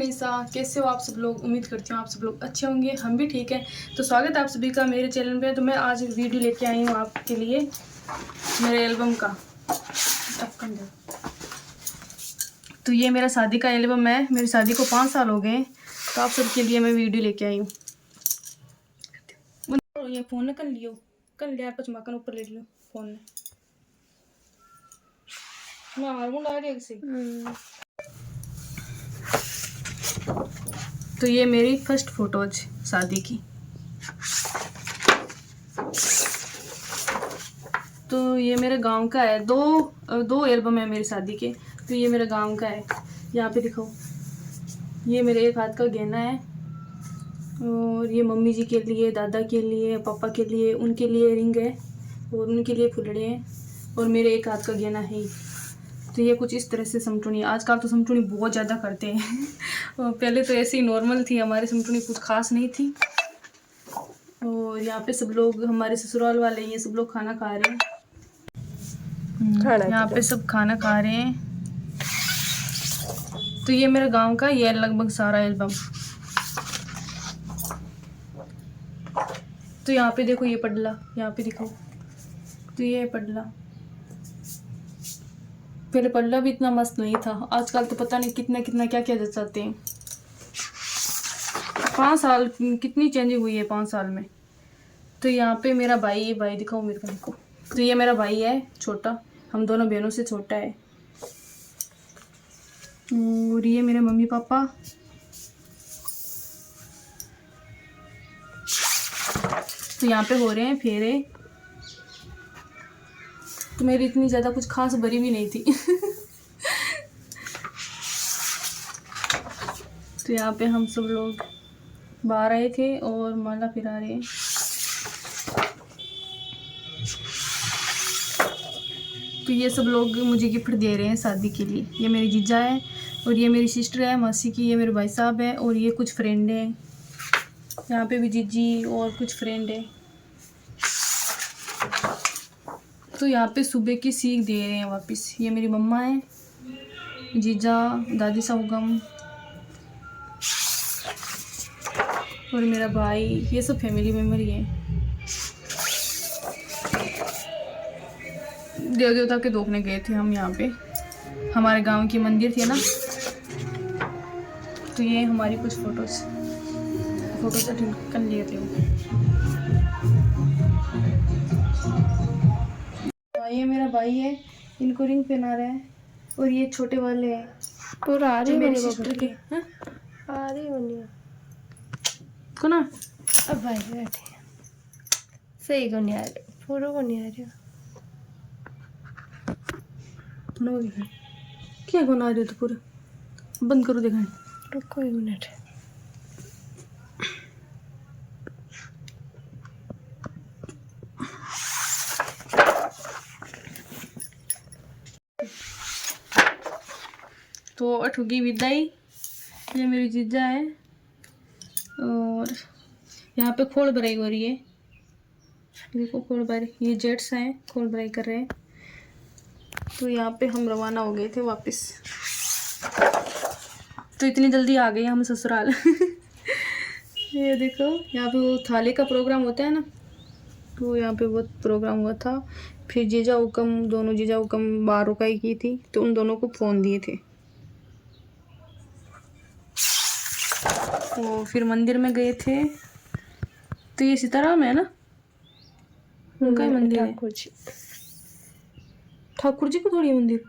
मोनिसा, कैसे हो आप सब लोग। उम्मीद करती हूँ आप सब लोग अच्छे होंगे, हम भी ठीक है। तो स्वागत है आप सभी का मेरे चैनल पे। तो मैं आज वीडियो लेके आई हूँ आपके लिए मेरे एल्बम का। तो ये मेरा शादी का एल्बम है। मेरी शादी को 5 साल हो गए, तो आप सबके लिए मैं वीडियो लेके आई हूँ। ये फ़ोन कर लियो, कर लिया पचमाकन ऊपर ले लियो फ़ोन ने मैं मारूंगा आगे से। तो ये मेरी फर्स्ट फोटोज शादी की। तो ये मेरे गांव का है। दो एल्बम है मेरी शादी के। तो ये मेरे गांव का है। यहाँ पे दिखाओ, ये मेरे एक हाथ का गहना है। और ये मम्मी जी के लिए, दादा के लिए, पापा के लिए, उनके लिए रिंग है और उनके लिए फुलड़े हैं। और मेरे एक हाथ का गहना है। तो ये कुछ इस तरह से समटूनी। आजकल तो समटूनी बहुत ज़्यादा करते हैं और पहले तो ऐसे ही नॉर्मल थी हमारी समटूनी, कुछ खास नहीं थी। और यहाँ पे सब लोग, हमारे ससुराल वाले, ये सब लोग खाना खा रहे हैं। यहाँ पे सब खाना खा रहे हैं। तो ये मेरे गांव का, ये लगभग सारा एल्बम। तो यहाँ पे देखो, ये पडला, यहाँ पे दिखाओ। तो ये पडला, पहले पडला भी इतना मस्त नहीं था। आजकल तो पता नहीं कितना कितना क्या क्या जचाते हैं। 5 साल कितनी चेंजिंग हुई है 5 साल में। तो यहाँ पे मेरा भाई, भाई दिखाओ मेरे को, देखो। तो ये मेरा भाई है छोटा, हम दोनों बहनों से छोटा है। और ये मेरे मम्मी पापा। तो यहाँ पे हो रहे हैं फेरे। तो मेरी इतनी ज़्यादा कुछ खास बरी भी नहीं थी तो यहाँ पे हम सब लोग बाहर आए थे और माला फिरा रहे हैं। तो ये सब लोग मुझे गिफ्ट दे रहे हैं शादी के लिए। ये मेरी जीजा है और ये मेरी सिस्टर है मासी की, ये मेरे भाई साहब है और ये कुछ फ्रेंड हैं। यहाँ पे भी जीजी और कुछ फ्रेंड है। तो यहाँ पे सुबह की सीख दे रहे हैं वापस। ये मेरी मम्मा है, जीजा, दादी साउगम और मेरा भाई, ये सब फैमिली मेम्बर ही है। देव देवता के देखने गए थे हम यहाँ पे, हमारे गांव की मंदिर थी ना। तो ये हमारी कुछ फोटोज कर लिए थे। ये मेरा भाई है, इनको रिंग पहना रहा है। और ये छोटे वाले हैं, पूरा आ रही है मेरी सिस्टर के। आ रही है को ना अब भाई बैठे सही को नहीं आ रही, पूरा को नहीं आ रही। क्या गुना आ रही हो? तो पूरा बंद करो दिखाने। रुको 1 मिनट। तो अठुगी विदाई। ये मेरी जीजा है और यहाँ पे खोल भराई हो रही है। देखो खोल भराई, ये जेट्स हैं, खोल भराई कर रहे हैं। तो यहाँ पे हम रवाना हो गए थे वापस। तो इतनी जल्दी आ गए हम ससुराल ये देखो, यहाँ पे वो थाली का प्रोग्राम होता है ना, तो यहाँ पे वो प्रोग्राम हुआ था। फिर जीजा हुकम, दोनों जीजा हुकम बाहर रुकाई की थी, तो उन दोनों को फ़ोन दिए थे। तो फिर मंदिर में गए थे। तो ये सीताराम है ना, उनका ही मंदिर है। ठाकुर जी को थोड़ी मंदिर।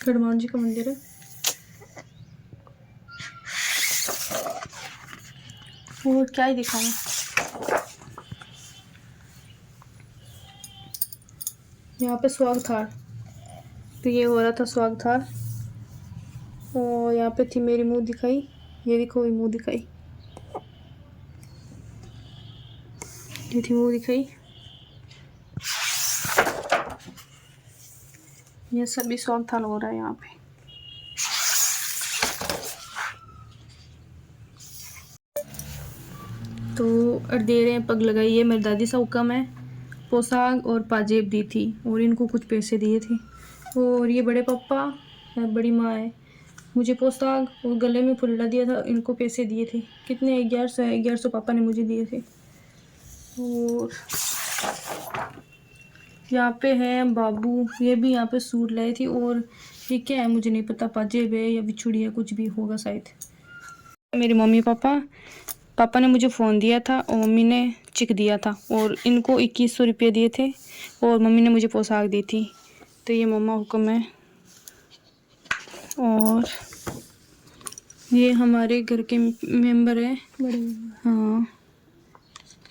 हनुमान जी का मंदिर है। और क्या ही दिखाऊं। यहाँ पे स्वाग थाल, तो ये हो रहा था स्वाग थाल। और यहाँ पे थी मेरी मुंह दिखाई, ये देखो, ये मुंह दिखाई, ये थी मुंह दिखाई। ये सभी स्वाग थाल हो रहा है यहाँ पे। तो दे रहे हैं पग लगाई। ये मेरी दादी सा हुक्म है, पोशाक और पाजेब दी थी और इनको कुछ पैसे दिए थे। और ये बड़े पापा है, बड़ी माँ है, मुझे पोशाक और गले में फुलड़ा दिया था, इनको पैसे दिए थे। कितने? 1100 पापा ने मुझे दिए थे। और यहाँ पे है बाबू, ये भी यहाँ पे सूट लाए थे। और ये क्या है मुझे नहीं पता, पाजेब है या बिछुड़ी है, कुछ भी होगा शायद। मेरी मम्मी पापा ने मुझे फ़ोन दिया था और मम्मी ने चिक दिया था और इनको 2100 रुपये दिए थे और मम्मी ने मुझे पोशाक दी थी। तो ये मम्मा हुक्म है। और ये हमारे घर के मेंबर है बड़े। हाँ,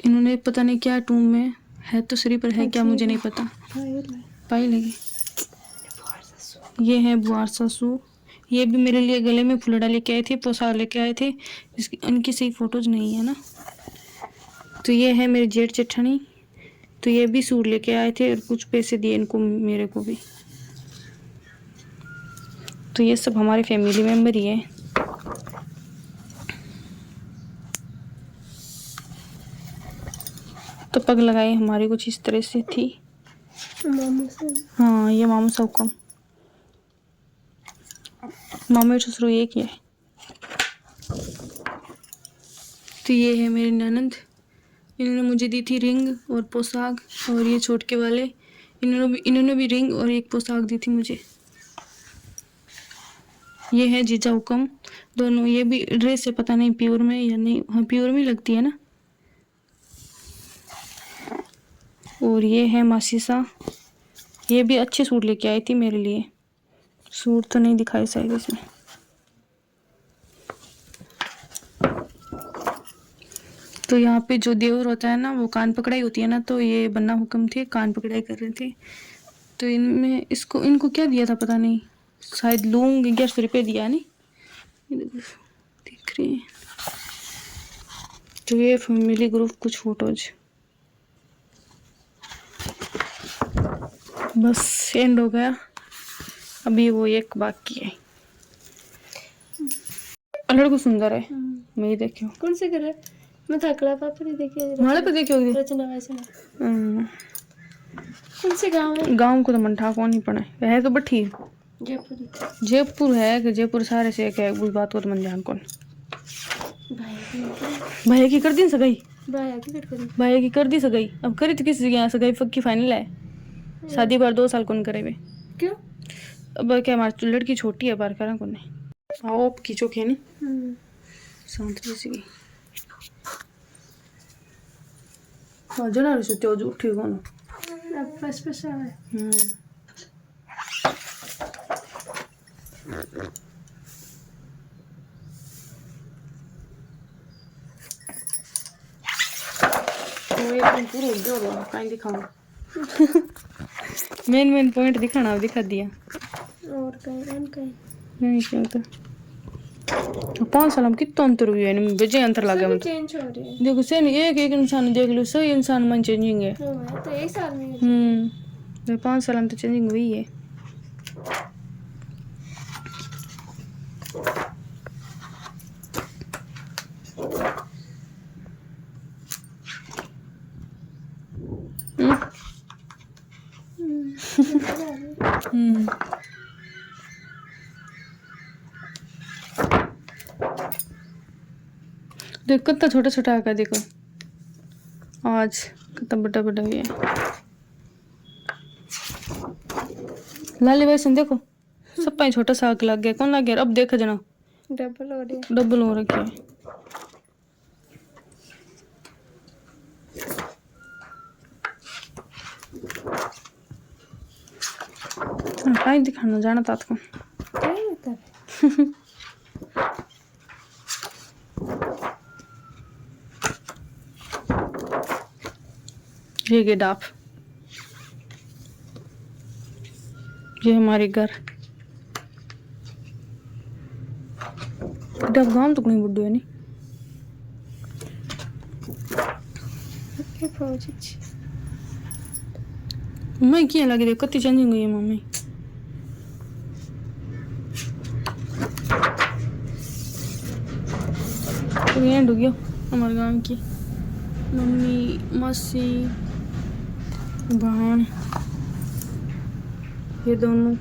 इन्होंने पता नहीं क्या टूम में है, तो श्री पर है क्या मुझे नहीं पता। पाई लगी। ये है बुआर सासू, ये भी मेरे लिए गले में फुलड़ा लेके आए थे, पोशाक लेके आए थे। इसकी उनकी सही फोटोज नहीं है ना। तो ये है मेरे जेठ जेठानी, तो ये भी सूट लेके आए थे और कुछ पैसे दिए इनको, मेरे को भी। तो ये सब हमारे फैमिली मेम्बर ही है। तो पग लगाई हमारी कुछ इस तरह से थी। हाँ, ये मामू सब को, मामे ससुर एक ही है। तो ये है मेरी ननद, इन्होंने मुझे दी थी रिंग और पोशाक। और ये छोटके वाले, इन्होंने भी रिंग और एक पोशाक दी थी मुझे। ये है जीजा हुक्म, दोनों। ये भी ड्रेस है, पता नहीं प्योर में या नहीं। हाँ, प्योर में लगती है ना। और ये है मासीसा, ये भी अच्छे सूट लेके आई थी मेरे लिए। सूट तो नहीं दिखाई शायद इसमें। तो यहाँ पे जो देवर होता है ना, वो कान पकड़ाई होती है ना, तो ये बन्ना हुक्म थे, कान पकड़ाई कर रहे थे। तो इनमें इनको क्या दिया था पता नहीं, शायद लूंग 1100 रुपये दिया नहीं, दिख रही है। तो ये फैमिली ग्रुप कुछ फोटोज, बस एंड हो गया। अभी वो एक बाकी है। लड़को सुंदर है, मैं ही देखियो। कौन से कर मैं थकला पापा ने देखे माले पे देखियो रचना वचना। कौन से गांव है? गांव को तो मन ठा कौन ही पड़ा है तो बठी जयपुर। जयपुर है कि जयपुर सारे से एक है, उस बात को तो मन जान कौन। भैया की कर दी सगाई, भैया की कर दी सगाई। अब करी तो किसी जगह सगाई पक्की फाइनल है। शादी बार 2 साल कौन करे बे। क्यों? अब क्या हमारी लड़की छोटी है, बार करा कौन नहीं। आओ खींचो खे नहीं शांत जैसी गई। हाँ जना रही सुते हो उठी कौन। अब बस आ है। पूरा जो कहीं दिखाऊं मेन पॉइंट दिखाना दिखा दिया। और कहीं नहीं क्या होता। 5 साल में कितना अंतर हुआ है, बेजे अंतर लगा मतलब। चेंज हो रही है। देखो सेम एक इंसान देख लो, सही इंसान मन चेंजिंग है। तो 1 साल में 5 साल में तो चेंजिंग हुई है। देखो कितना छोटा छोटा आका, देखो आज कितना बड़ा बड़ा भी है। लाली भाई सुन देखो सब पाई छोटा सा आग लग गया, कौन लग गया। अब देखो जना डबल हो रखी है। कहीं दिखाना जाना तात को ये गिडाप, ये हमारे घर। गिडाप गांव तो नहीं बुड्ढू है नहीं। मैं क्या लगी देखो कति चेंजिंग हुई है मम्मी। तो एंड हो गया हमारे गांव की। मम्मी मासी बहन, ये दोनों